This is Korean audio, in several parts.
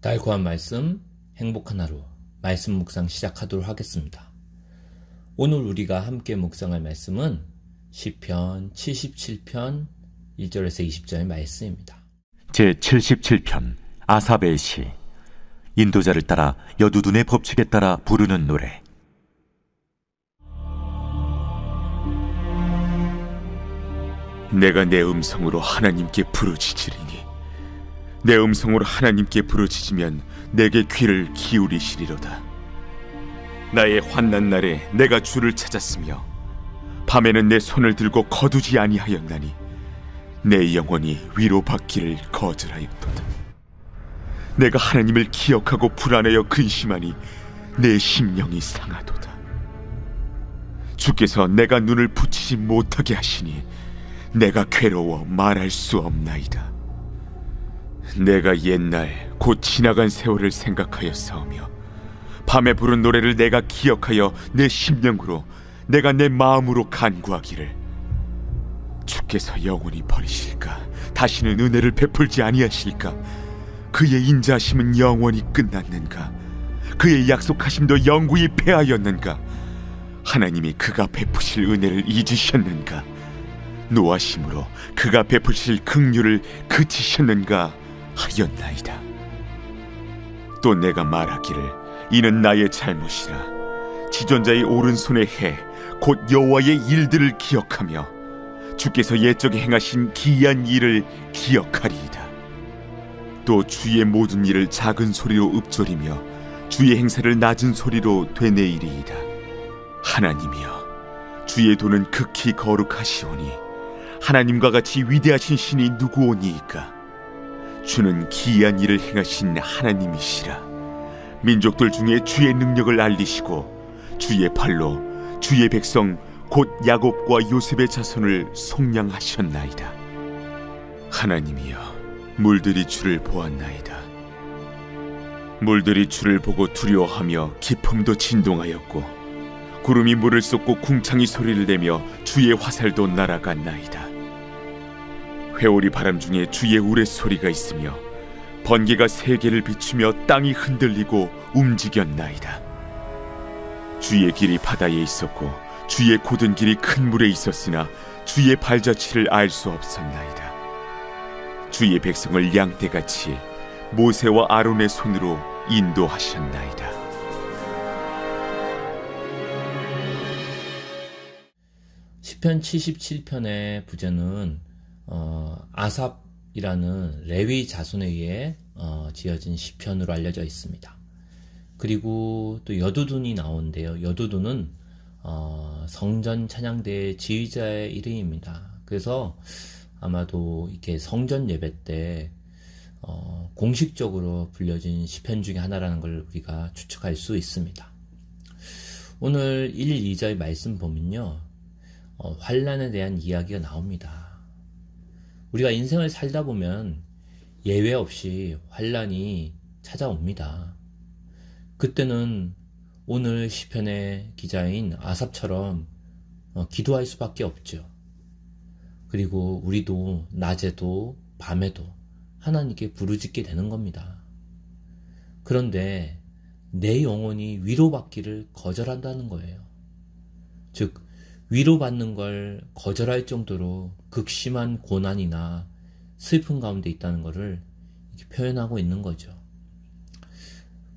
달콤한 말씀, 행복한 하루, 말씀 묵상 시작하도록 하겠습니다. 오늘 우리가 함께 묵상할 말씀은 시편 77편 1절에서 20절의 말씀입니다. 제77편 아삽의 시. 인도자를 따라 여두둔의 법칙에 따라 부르는 노래. 내가 내 음성으로 하나님께 부르짖으리니 내 음성으로 하나님께 부르짖으면 내게 귀를 기울이시리로다. 나의 환난 날에 내가 주를 찾았으며 밤에는 내 손을 들고 거두지 아니하였나니 내 영혼이 위로받기를 거절하였도다. 내가 하나님을 기억하고 불안하여 근심하니 내 심령이 상하도다. 주께서 내가 눈을 붙이지 못하게 하시니 내가 괴로워 말할 수 없나이다. 내가 옛날 곧 지나간 세월을 생각하여 싸우며 밤에 부른 노래를 내가 기억하여 내 심령으로 내가 내 마음으로 간구하기를 주께서 영원히 버리실까? 다시는 은혜를 베풀지 아니하실까? 그의 인자하심은 영원히 끝났는가? 그의 약속하심도 영구히 패하였는가? 하나님이 그가 베푸실 은혜를 잊으셨는가? 노하심으로 그가 베푸실 긍휼을 그치셨는가 하였나이다. 또 내가 말하기를 이는 나의 잘못이라. 지존자의 오른손의 해 곧 여호와의 일들을 기억하며 주께서 옛적에 행하신 기이한 일을 기억하리이다. 또 주의 모든 일을 작은 소리로 읊조리며 주의 행사를 낮은 소리로 되뇌이리이다. 하나님이여, 주의 도는 극히 거룩하시오니 하나님과 같이 위대하신 신이 누구오니이까? 주는 기이한 일을 행하신 하나님이시라. 민족들 중에 주의 능력을 알리시고 주의 팔로 주의 백성 곧 야곱과 요셉의 자손을 속량하셨나이다. 하나님이여, 물들이 주를 보았나이다. 물들이 주를 보고 두려워하며 깊음도 진동하였고 구름이 물을 쏟고 궁창이 소리를 내며 주의 화살도 날아갔나이다. 회오리 바람 중에 주의 우레소리가 있으며 번개가 세계를 비추며 땅이 흔들리고 움직였나이다. 주의 길이 바다에 있었고 주의 곧은 길이 큰 물에 있었으나 주의 발자취를 알 수 없었나이다. 주의 백성을 양떼같이 모세와 아론의 손으로 인도하셨나이다. 시편 77편의 부제는 아삽이라는 레위 자손에 의해 지어진 시편으로 알려져 있습니다. 그리고 또 여두둔이 나오는데요. 여두둔은 성전 찬양대의 지휘자의 이름입니다. 그래서 아마도 이렇게 성전 예배 때 공식적으로 불려진 시편 중에 하나라는 걸 우리가 추측할 수 있습니다. 오늘 1, 2절 말씀 보면요, 환난에 대한 이야기가 나옵니다. 우리가 인생을 살다 보면 예외 없이 환난이 찾아옵니다. 그때는 오늘 시편의 기자인 아삽처럼 기도할 수밖에 없죠. 그리고 우리도 낮에도 밤에도 하나님께 부르짖게 되는 겁니다. 그런데 내 영혼이 위로받기를 거절한다는 거예요. 즉, 위로받는 걸 거절할 정도로 극심한 고난이나 슬픔 가운데 있다는 것을 이렇게 표현하고 있는 거죠.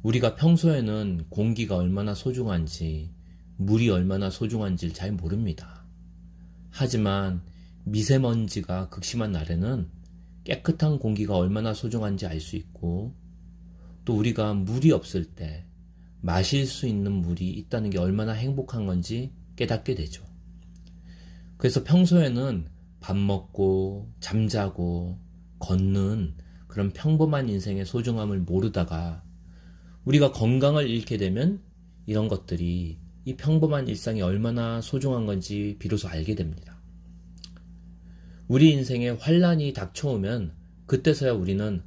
우리가 평소에는 공기가 얼마나 소중한지, 물이 얼마나 소중한지를 잘 모릅니다. 하지만 미세먼지가 극심한 날에는 깨끗한 공기가 얼마나 소중한지 알 수 있고, 또 우리가 물이 없을 때 마실 수 있는 물이 있다는 게 얼마나 행복한 건지 깨닫게 되죠. 그래서 평소에는 밥 먹고 잠자고 걷는 그런 평범한 인생의 소중함을 모르다가 우리가 건강을 잃게 되면 이런 것들이, 이 평범한 일상이 얼마나 소중한 건지 비로소 알게 됩니다. 우리 인생에 환난이 닥쳐오면 그때서야 우리는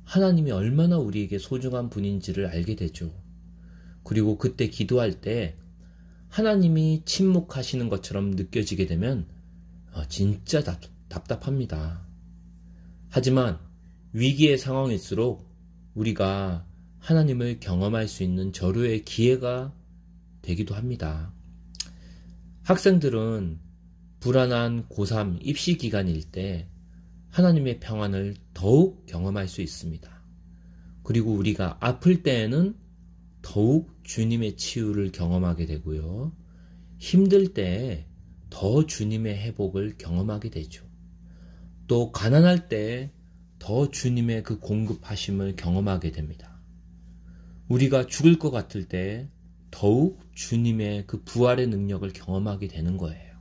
하나님이 얼마나 우리에게 소중한 분인지를 알게 되죠. 그리고 그때 기도할 때 하나님이 침묵하시는 것처럼 느껴지게 되면 진짜 답답합니다. 하지만 위기의 상황일수록 우리가 하나님을 경험할 수 있는 절호의 기회가 되기도 합니다. 학생들은 불안한 고3 입시 기간일 때 하나님의 평안을 더욱 경험할 수 있습니다. 그리고 우리가 아플 때에는 더욱 주님의 치유를 경험하게 되고요. 힘들 때 더 주님의 회복을 경험하게 되죠. 또 가난할 때 더 주님의 그 공급하심을 경험하게 됩니다. 우리가 죽을 것 같을 때 더욱 주님의 그 부활의 능력을 경험하게 되는 거예요.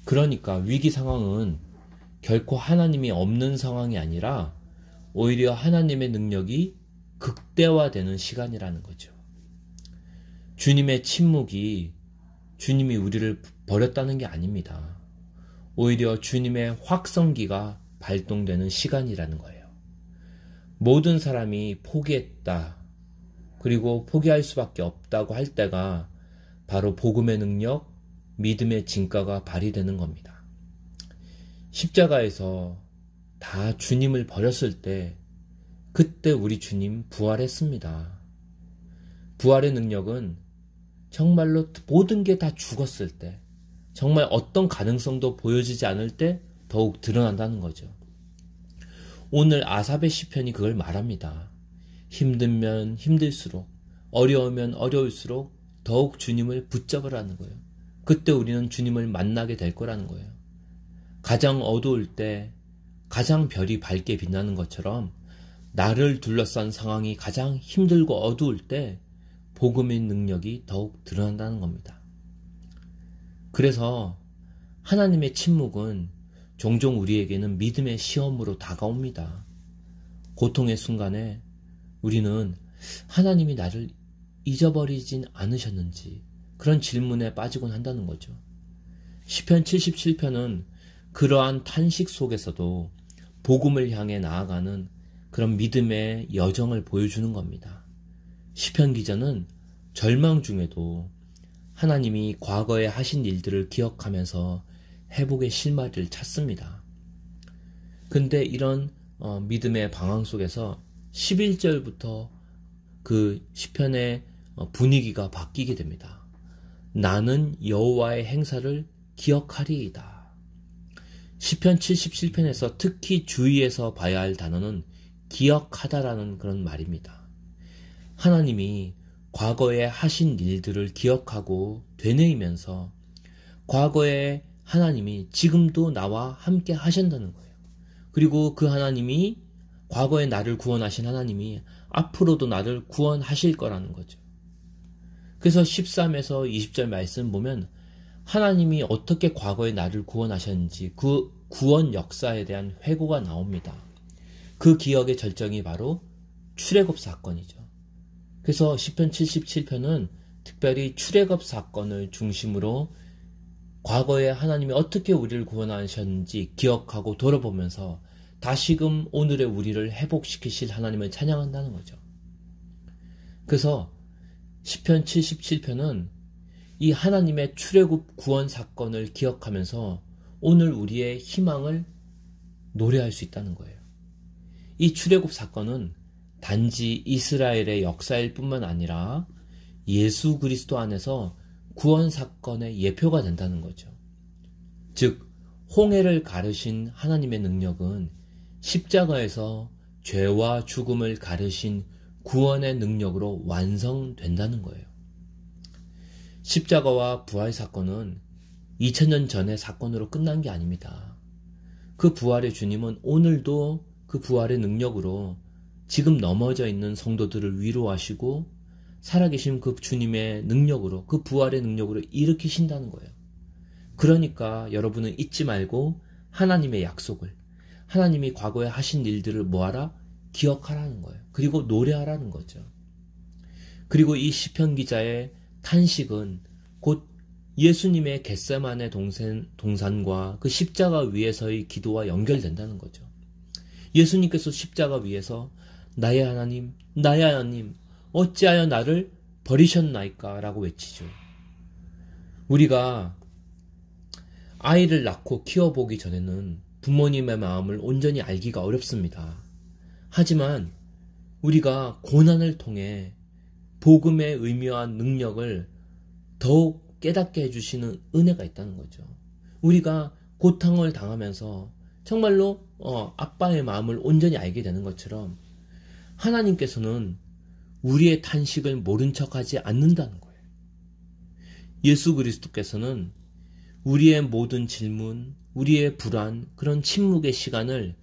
그러니까 위기 상황은 결코 하나님이 없는 상황이 아니라 오히려 하나님의 능력이 극대화되는 시간이라는 거죠. 주님의 침묵이 주님이 우리를 버렸다는 게 아닙니다. 오히려 주님의 확성기가 발동되는 시간이라는 거예요. 모든 사람이 포기했다. 그리고 포기할 수밖에 없다고 할 때가 바로 복음의 능력, 믿음의 진가가 발휘되는 겁니다. 십자가에서 다 주님을 버렸을 때 그때 우리 주님 부활했습니다. 부활의 능력은 정말로 모든 게 다 죽었을 때, 정말 어떤 가능성도 보여지지 않을 때 더욱 드러난다는 거죠. 오늘 아삽의 시편이 그걸 말합니다. 힘들면 힘들수록, 어려우면 어려울수록 더욱 주님을 붙잡으라는 거예요. 그때 우리는 주님을 만나게 될 거라는 거예요. 가장 어두울 때 가장 별이 밝게 빛나는 것처럼 나를 둘러싼 상황이 가장 힘들고 어두울 때 복음의 능력이 더욱 드러난다는 겁니다. 그래서 하나님의 침묵은 종종 우리에게는 믿음의 시험으로 다가옵니다. 고통의 순간에 우리는 하나님이 나를 잊어버리진 않으셨는지 그런 질문에 빠지곤 한다는 거죠. 시편 77편은 그러한 탄식 속에서도 복음을 향해 나아가는 그런 믿음의 여정을 보여주는 겁니다. 시편 기자는 절망 중에도 하나님이 과거에 하신 일들을 기억하면서 회복의 실마리를 찾습니다. 근데 이런 믿음의 방황 속에서 11절부터 그 시편의 분위기가 바뀌게 됩니다. 나는 여호와의 행사를 기억하리이다. 시편 77편에서 특히 주의해서 봐야 할 단어는 기억하다라는 그런 말입니다. 하나님이 과거에 하신 일들을 기억하고 되뇌이면서 과거에 하나님이 지금도 나와 함께 하신다는 거예요. 그리고 그 하나님이 과거에 나를 구원하신 하나님이 앞으로도 나를 구원하실 거라는 거죠. 그래서 13에서 20절 말씀 보면 하나님이 어떻게 과거에 나를 구원하셨는지 그 구원 역사에 대한 회고가 나옵니다. 그 기억의 절정이 바로 출애굽 사건이죠. 그래서 시편 77편은 특별히 출애굽 사건을 중심으로 과거에 하나님이 어떻게 우리를 구원하셨는지 기억하고 돌아보면서 다시금 오늘의 우리를 회복시키실 하나님을 찬양한다는 거죠. 그래서 시편 77편은 이 하나님의 출애굽 구원 사건을 기억하면서 오늘 우리의 희망을 노래할 수 있다는 거예요. 이 출애굽 사건은 단지 이스라엘의 역사일 뿐만 아니라 예수 그리스도 안에서 구원 사건의 예표가 된다는 거죠. 즉 홍해를 가르신 하나님의 능력은 십자가에서 죄와 죽음을 가르신 구원의 능력으로 완성된다는 거예요. 십자가와 부활 사건은 2000년 전의 사건으로 끝난 게 아닙니다. 그 부활의 주님은 오늘도 그 부활의 능력으로 지금 넘어져 있는 성도들을 위로하시고 살아계신 그 주님의 능력으로, 그 부활의 능력으로 일으키신다는 거예요. 그러니까 여러분은 잊지 말고 하나님의 약속을, 하나님이 과거에 하신 일들을 뭐하라? 기억하라는 거예요. 그리고 노래하라는 거죠. 그리고 이 시편 기자의 탄식은 곧 예수님의 겟세마네 동산과 그 십자가 위에서의 기도와 연결된다는 거죠. 예수님께서 십자가 위에서 나의 하나님, 나의 하나님, 어찌하여 나를 버리셨나이까? 라고 외치죠. 우리가 아이를 낳고 키워보기 전에는 부모님의 마음을 온전히 알기가 어렵습니다. 하지만 우리가 고난을 통해 복음의 의미와 능력을 더욱 깨닫게 해주시는 은혜가 있다는 거죠. 우리가 고통을 당하면서 정말로 아빠의 마음을 온전히 알게 되는 것처럼 하나님께서는 우리의 탄식을 모른 척하지 않는다는 거예요. 예수 그리스도께서는 우리의 모든 질문, 우리의 불안, 그런 침묵의 시간을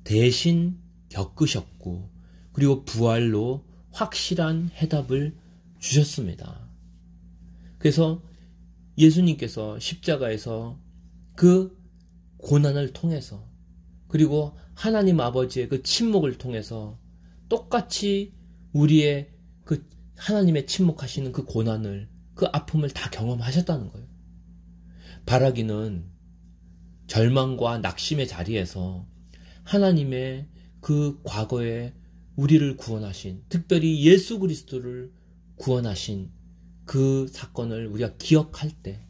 대신 겪으셨고, 그리고 부활로 확실한 해답을 주셨습니다. 그래서 예수님께서 십자가에서 그 고난을 통해서, 그리고 하나님 아버지의 그 침묵을 통해서 똑같이 우리의 그 하나님의 침묵하시는 그 고난을, 그 아픔을 다 경험하셨다는 거예요. 바라기는 절망과 낙심의 자리에서 하나님의 그 과거에 우리를 구원하신, 특별히 예수 그리스도를 구원하신 그 사건을 우리가 기억할 때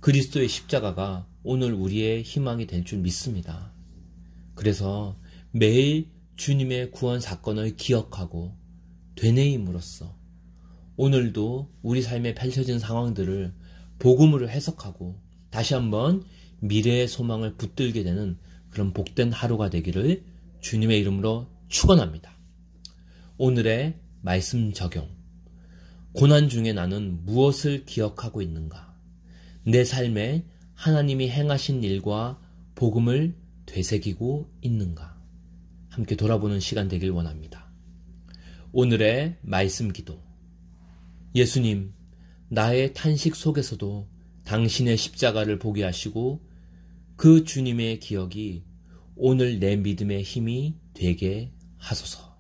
그리스도의 십자가가 오늘 우리의 희망이 될 줄 믿습니다. 그래서 매일 주님의 구원 사건을 기억하고 되뇌임으로써 오늘도 우리 삶에 펼쳐진 상황들을 복음으로 해석하고 다시 한번 미래의 소망을 붙들게 되는 그런 복된 하루가 되기를 주님의 이름으로 축원합니다. 오늘의 말씀 적용. 고난 중에 나는 무엇을 기억하고 있는가? 내 삶에 하나님이 행하신 일과 복음을 되새기고 있는가? 함께 돌아보는 시간 되길 원합니다. 오늘의 말씀 기도. 예수님, 나의 탄식 속에서도 당신의 십자가를 보게 하시고 그 주님의 기억이 오늘 내 믿음의 힘이 되게 하소서.